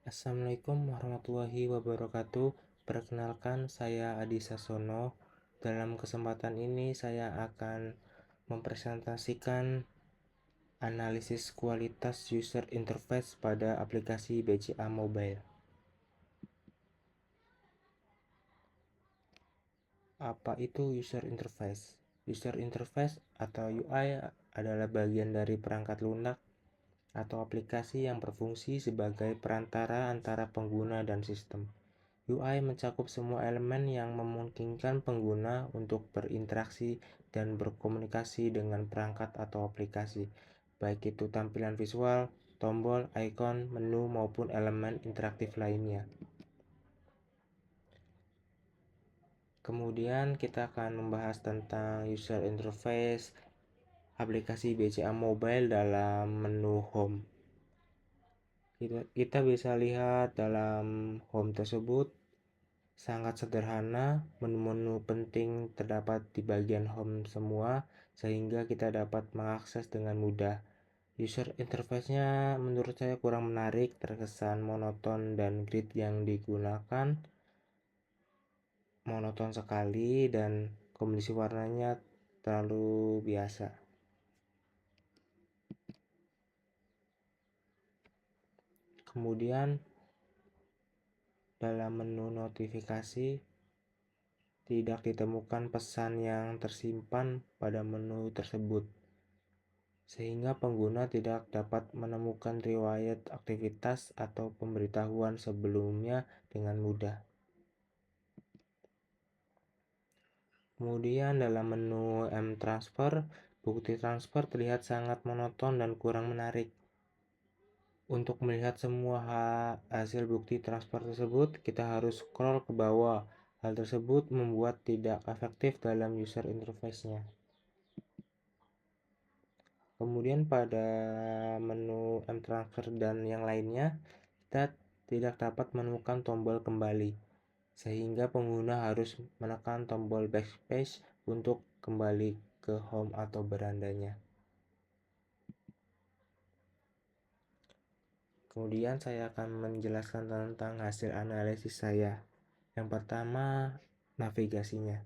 Assalamualaikum warahmatullahi wabarakatuh. Perkenalkan, saya Adi Sasono. Dalam kesempatan ini saya akan mempresentasikan analisis kualitas user interface pada aplikasi BCA Mobile. Apa itu user interface? User interface atau UI adalah bagian dari perangkat lunak atau aplikasi yang berfungsi sebagai perantara antara pengguna dan sistem. UI mencakup semua elemen yang memungkinkan pengguna untuk berinteraksi dan berkomunikasi dengan perangkat atau aplikasi, baik itu tampilan visual, tombol, ikon, menu, maupun elemen interaktif lainnya. Kemudian kita akan membahas tentang user interface aplikasi BCA Mobile dalam menu Home. Kita bisa lihat dalam Home tersebut sangat sederhana, menu-menu penting terdapat di bagian home semua, sehingga kita dapat mengakses dengan mudah. User interface-nya menurut saya kurang menarik, terkesan monoton, dan grid yang digunakan monoton sekali, dan kombinasi warnanya terlalu biasa. Kemudian dalam menu notifikasi tidak ditemukan pesan yang tersimpan pada menu tersebut, sehingga pengguna tidak dapat menemukan riwayat aktivitas atau pemberitahuan sebelumnya dengan mudah. Kemudian dalam menu M-Transfer, bukti transfer terlihat sangat monoton dan kurang menarik. Untuk melihat semua hasil bukti transfer tersebut, kita harus scroll ke bawah. Hal tersebut membuat tidak efektif dalam user interface-nya. Kemudian pada menu M-Transfer dan yang lainnya, kita tidak dapat menemukan tombol kembali, sehingga pengguna harus menekan tombol backspace untuk kembali ke home atau berandanya. Kemudian saya akan menjelaskan tentang hasil analisis saya. Yang pertama, navigasinya.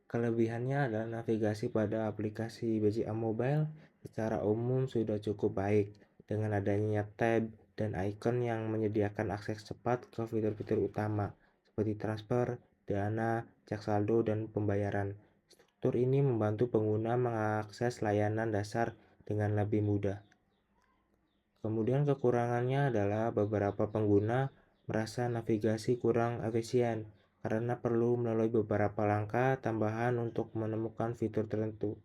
Kelebihannya adalah navigasi pada aplikasi BCA Mobile secara umum sudah cukup baik, dengan adanya tab dan icon yang menyediakan akses cepat ke fitur-fitur utama seperti transfer, dana, cek saldo, dan pembayaran. Struktur ini membantu pengguna mengakses layanan dasar dengan lebih mudah. Kemudian kekurangannya adalah beberapa pengguna merasa navigasi kurang efisien karena perlu melalui beberapa langkah tambahan untuk menemukan fitur tertentu.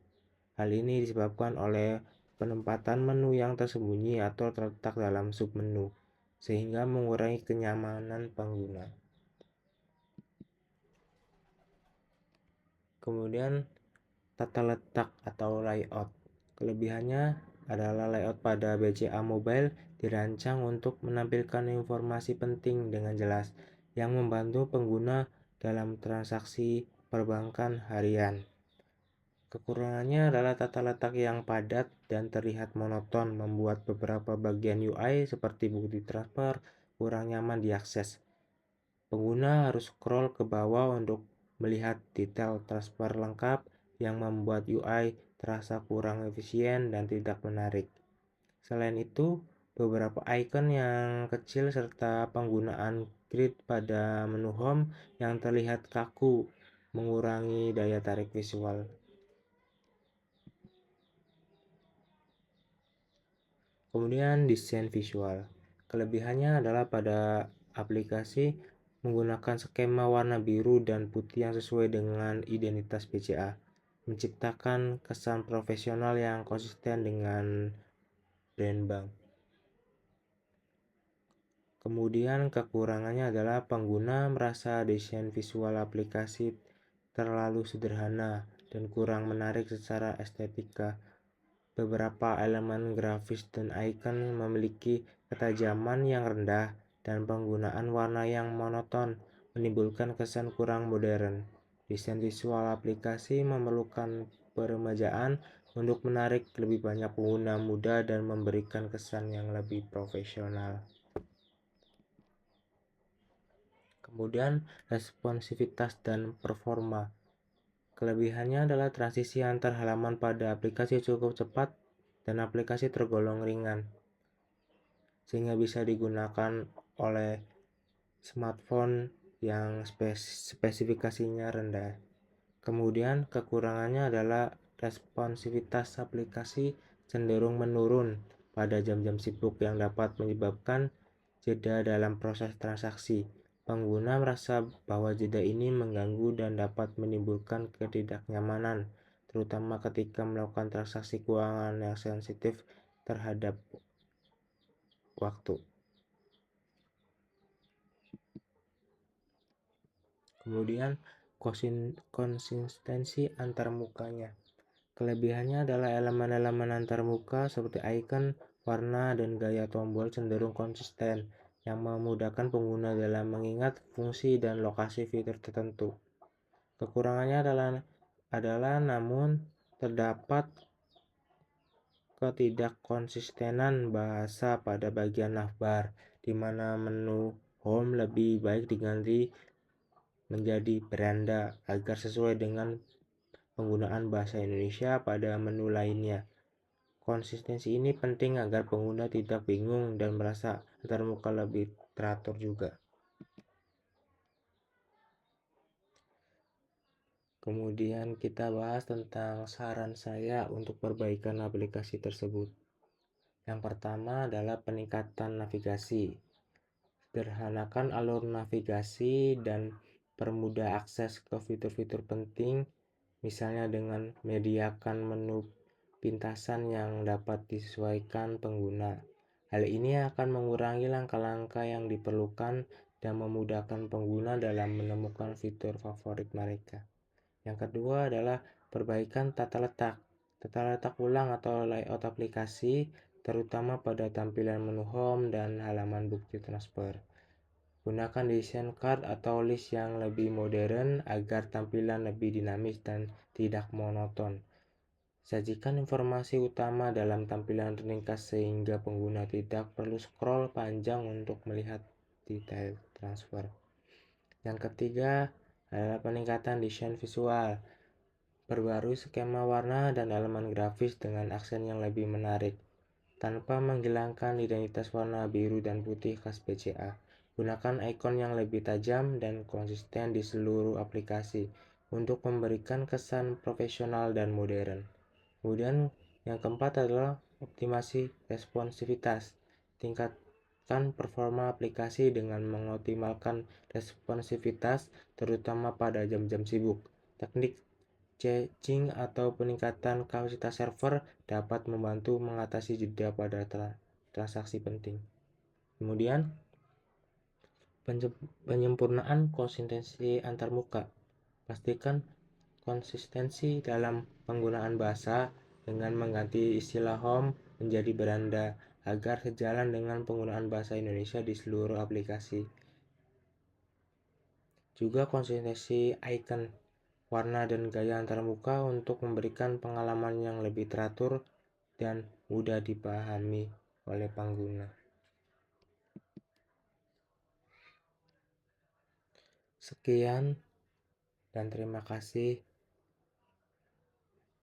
Hal ini disebabkan oleh penempatan menu yang tersembunyi atau terletak dalam submenu, sehingga mengurangi kenyamanan pengguna. Kemudian tata letak atau layout. Kelebihannya adalah layout pada BCA Mobile dirancang untuk menampilkan informasi penting dengan jelas yang membantu pengguna dalam transaksi perbankan harian. Kekurangannya adalah tata letak yang padat dan terlihat monoton, membuat beberapa bagian UI seperti bukti transfer kurang nyaman diakses. Pengguna harus scroll ke bawah untuk melihat detail transfer lengkap yang membuat UI terasa kurang efisien dan tidak menarik. Selain itu, beberapa icon yang kecil serta penggunaan grid pada menu home yang terlihat kaku mengurangi daya tarik visual. Kemudian desain visual. Kelebihannya adalah pada aplikasi menggunakan skema warna biru dan putih yang sesuai dengan identitas BCA, menciptakan kesan profesional yang konsisten dengan brand bank. Kemudian kekurangannya adalah pengguna merasa desain visual aplikasi terlalu sederhana dan kurang menarik secara estetika. Beberapa elemen grafis dan icon memiliki ketajaman yang rendah dan penggunaan warna yang monoton menimbulkan kesan kurang modern. Desain visual aplikasi memerlukan peremajaan untuk menarik lebih banyak pengguna muda dan memberikan kesan yang lebih profesional. Kemudian responsivitas dan performa. Kelebihannya adalah transisi antar halaman pada aplikasi cukup cepat dan aplikasi tergolong ringan, sehingga bisa digunakan oleh smartphone yang spesifikasinya rendah. Kemudian kekurangannya adalah responsivitas aplikasi cenderung menurun pada jam-jam sibuk yang dapat menyebabkan jeda dalam proses transaksi. Pengguna merasa bahwa jeda ini mengganggu dan dapat menimbulkan ketidaknyamanan, terutama ketika melakukan transaksi keuangan yang sensitif terhadap waktu. Kemudian konsistensi antarmukanya. Kelebihannya adalah elemen-elemen antarmuka seperti icon, warna, dan gaya tombol cenderung konsisten, yang memudahkan pengguna dalam mengingat fungsi dan lokasi fitur tertentu. Kekurangannya adalah namun terdapat ketidakkonsistenan bahasa pada bagian navbar, di mana menu home lebih baik diganti menjadi beranda agar sesuai dengan penggunaan bahasa Indonesia pada menu lainnya. Konsistensi ini penting agar pengguna tidak bingung dan merasa antarmuka lebih teratur juga. Kemudian kita bahas tentang saran saya untuk perbaikan aplikasi tersebut. Yang pertama adalah peningkatan navigasi. Sederhanakan alur navigasi dan permudah akses ke fitur-fitur penting, misalnya dengan menyediakan menu pintasan yang dapat disesuaikan pengguna. Hal ini akan mengurangi langkah-langkah yang diperlukan dan memudahkan pengguna dalam menemukan fitur favorit mereka. Yang kedua adalah perbaikan tata letak. Tata letak ulang atau layout aplikasi, terutama pada tampilan menu home dan halaman bukti transfer. Gunakan desain card atau list yang lebih modern agar tampilan lebih dinamis dan tidak monoton. Sajikan informasi utama dalam tampilan ringkas sehingga pengguna tidak perlu scroll panjang untuk melihat detail transfer. Yang ketiga adalah peningkatan desain visual. Perbarui skema warna dan elemen grafis dengan aksen yang lebih menarik, tanpa menghilangkan identitas warna biru dan putih khas BCA. Gunakan ikon yang lebih tajam dan konsisten di seluruh aplikasi untuk memberikan kesan profesional dan modern. Kemudian yang keempat adalah optimasi responsivitas. Tingkatkan performa aplikasi dengan mengoptimalkan responsivitas terutama pada jam-jam sibuk. Teknik caching atau peningkatan kapasitas server dapat membantu mengatasi jeda pada transaksi penting. Kemudian penyempurnaan konsistensi antarmuka. Pastikan konsistensi dalam penggunaan bahasa dengan mengganti istilah home menjadi beranda agar sejalan dengan penggunaan bahasa Indonesia di seluruh aplikasi. Juga konsistensi icon, warna, dan gaya antarmuka untuk memberikan pengalaman yang lebih teratur dan mudah dipahami oleh pengguna. Sekian dan terima kasih.